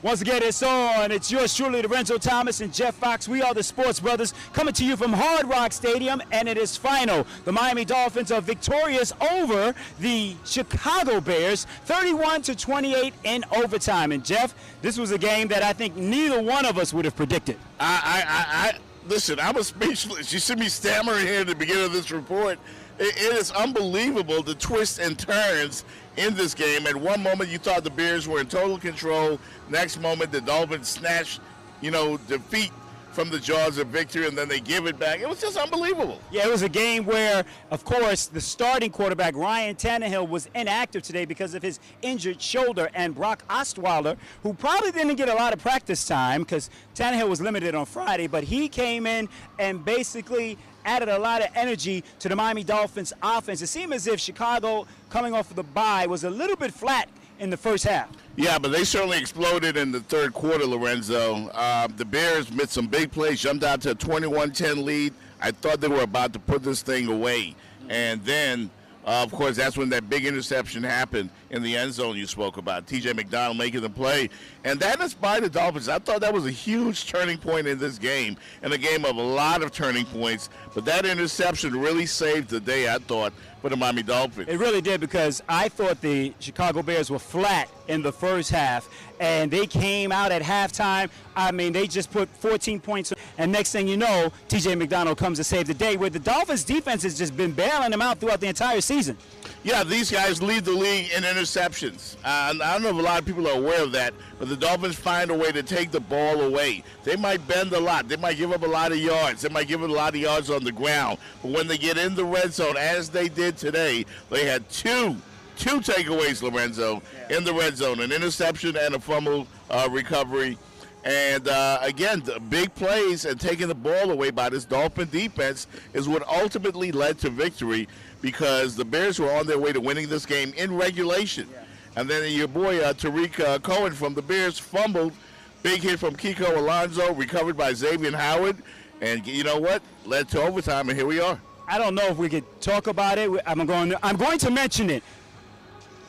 Once again, it's on. It's yours truly, Lorenzo Thomas and Jeff Fox. We are the Sports Brothers coming to you from Hard Rock Stadium, and it is final. The Miami Dolphins are victorious over the Chicago Bears, 31-28 in overtime. And Jeff, this was a game that I think neither one of us would have predicted. Listen, I was speechless. You see me stammering here at the beginning of this report. It is unbelievable the twists and turns in this game. At one moment, you thought the Bears were in total control. Next moment, the Dolphins snatched, defeat from the jaws of victory, and then they give it back. It was just unbelievable. Yeah, it was a game where, of course, the starting quarterback, Ryan Tannehill, was inactive today because of his injured shoulder, and Brock Osweiler, who probably didn't get a lot of practice time because Tannehill was limited on Friday, but he came in and basically added a lot of energy to the Miami Dolphins offense. It seemed as if Chicago, coming off of the bye, was a little bit flat in the first half. Yeah, but they certainly exploded in the third quarter, Lorenzo. The Bears made some big plays, jumped out to a 21-10 lead. I thought they were about to put this thing away. And then, of course, that's when that big interception happened in the end zone you spoke about. T.J. McDonald making the play. And that inspired the Dolphins. I thought that was a huge turning point in this game, and a game of a lot of turning points. But that interception really saved the day, I thought, for the Miami Dolphins. It really did, because I thought the Chicago Bears were flat in the first half, and they came out at halftime. I mean, they just put 14 points, and next thing you know, T.J. McDonald comes to save the day, where the Dolphins' defense has just been bailing them out throughout the entire season. Yeah, these guys lead the league in interceptions. I don't know if a lot of people are aware of that, but the Dolphins find a way to take the ball away. They might bend a lot. They might give up a lot of yards. They might give up a lot of yards on the ground. But when they get in the red zone, as they did today, they had two takeaways, Lorenzo, in the red zone, an interception and a fumble recovery. And, again, the big plays and taking the ball away by this Dolphin defense is what ultimately led to victory, because the Bears were on their way to winning this game in regulation. Yeah. And then your boy Tariq Cohen from the Bears fumbled. Big hit from Kiko Alonso, recovered by Xavier Howard. And you know what? Led to overtime, and here we are. I don't know if we could talk about it. I'm going to mention it.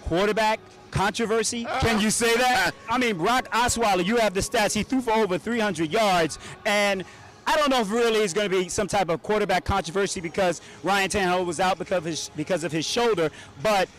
Quarterback controversy. Can you say that? I mean, Brock Osweiler, you have the stats. He threw for over 300 yards, and I don't know if really it's going to be some type of quarterback controversy because Ryan Tannehill was out because of his shoulder, but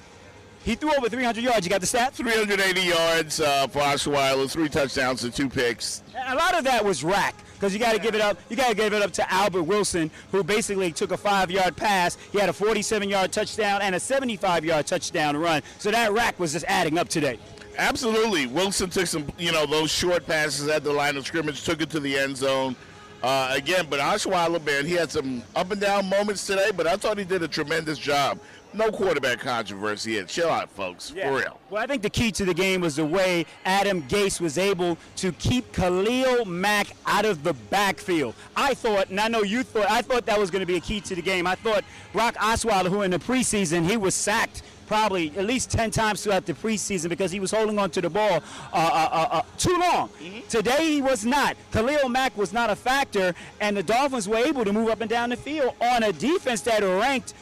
he threw over 300 yards. You got the stats? 380 yards for Osweiler, 3 touchdowns and 2 picks. A lot of that was rack, because you got to give it up. You got to give it up to Albert Wilson, who basically took a 5-yard pass. He had a 47-yard touchdown and a 75-yard touchdown run. So that rack was just adding up today. Absolutely. Wilson took some, those short passes at the line of scrimmage, took it to the end zone. Again, but Osweiler, man, he had some up and down moments today, but I thought he did a tremendous job. No quarterback controversy here. Chill out, folks. Yeah. For real. Well, I think the key to the game was the way Adam Gase was able to keep Khalil Mack out of the backfield. I thought, and I know you thought, I thought that was going to be a key to the game. I thought Brock Osweiler, who in the preseason, he was sacked probably at least 10 times throughout the preseason because he was holding on to the ball too long. Mm-hmm. Today he was not. Khalil Mack was not a factor, and the Dolphins were able to move up and down the field on a defense that ranked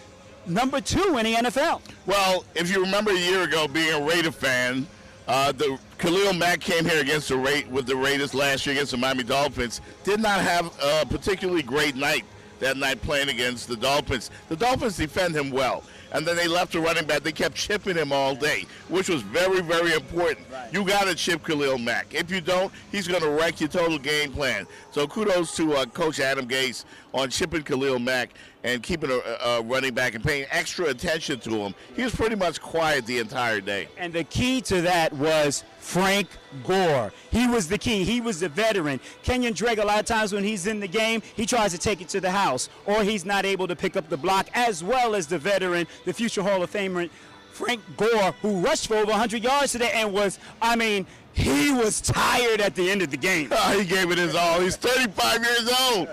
number 2 in the NFL. Well, if you remember a year ago, being a Raider fan, the Khalil Mack came here with the Raiders last year against the Miami Dolphins. Did not have a particularly great night that night playing against the Dolphins. The Dolphins defend him well. And then they left the running back. They kept chipping him all day, which was very, very important. Right. You got to chip Khalil Mack. If you don't, he's going to wreck your total game plan. So kudos to Coach Adam Gase on chipping Khalil Mack and keeping a running back and paying extra attention to him. He was pretty much quiet the entire day. And the key to that was Frank Gore. He was the key. He was the veteran. Kenyon Drake, a lot of times when he's in the game, he tries to take it to the house, or he's not able to pick up the block, as well as the veteran, the future Hall of Famer, Frank Gore, who rushed for over 100 yards today and he was tired at the end of the game. Oh, he gave it his all. He's 35 years old,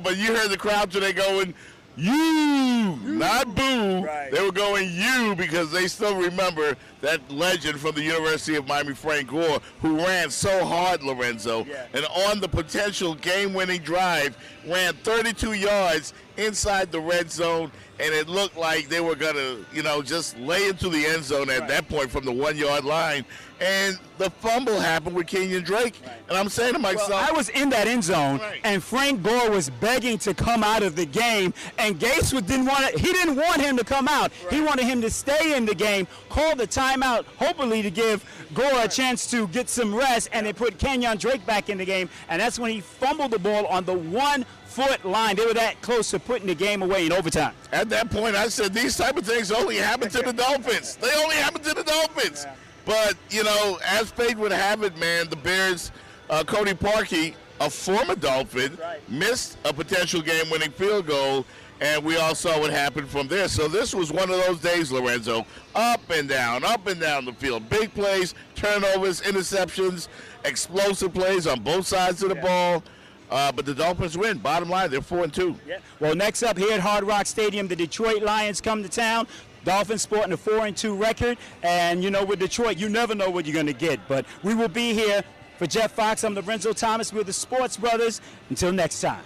but you heard the crowd today going, "You, not boo." boo. Right. They were going you because they still remember that legend from the University of Miami, Frank Gore, who ran so hard, Lorenzo, and on the potential game-winning drive, ran 32 yards inside the red zone, and it looked like they were going to, just lay into the end zone at that point from the 1-yard line. And the fumble happened with Kenyon Drake. Right. And I'm saying to myself, well, I was in that end zone, and Frank Gore was begging to come out of the game, and Gates didn't want him to come out. Right. He wanted him to stay in the game, call the timeout, hopefully to give Gore a chance to get some rest, and they put Kenyon Drake back in the game, and that's when he fumbled the ball on the 1-foot line. They were that close to putting the game away in overtime. At that point, I said these type of things only happen to the Dolphins. They only happen to the Dolphins. Yeah. But, as fate would have it, man, the Bears, Cody Parkey, a former Dolphin, missed a potential game-winning field goal, and we all saw what happened from there. So this was one of those days, Lorenzo, up and down the field. Big plays, turnovers, interceptions, explosive plays on both sides of the ball. But the Dolphins win. Bottom line, they're 4-2. Yeah. Well, next up here at Hard Rock Stadium, the Detroit Lions come to town. Dolphins sporting a 4-2 record, and with Detroit, you never know what you're going to get. But we will be here. For Jeff Fox, I'm Lorenzo Thomas. We're the Sports Brothers. Until next time.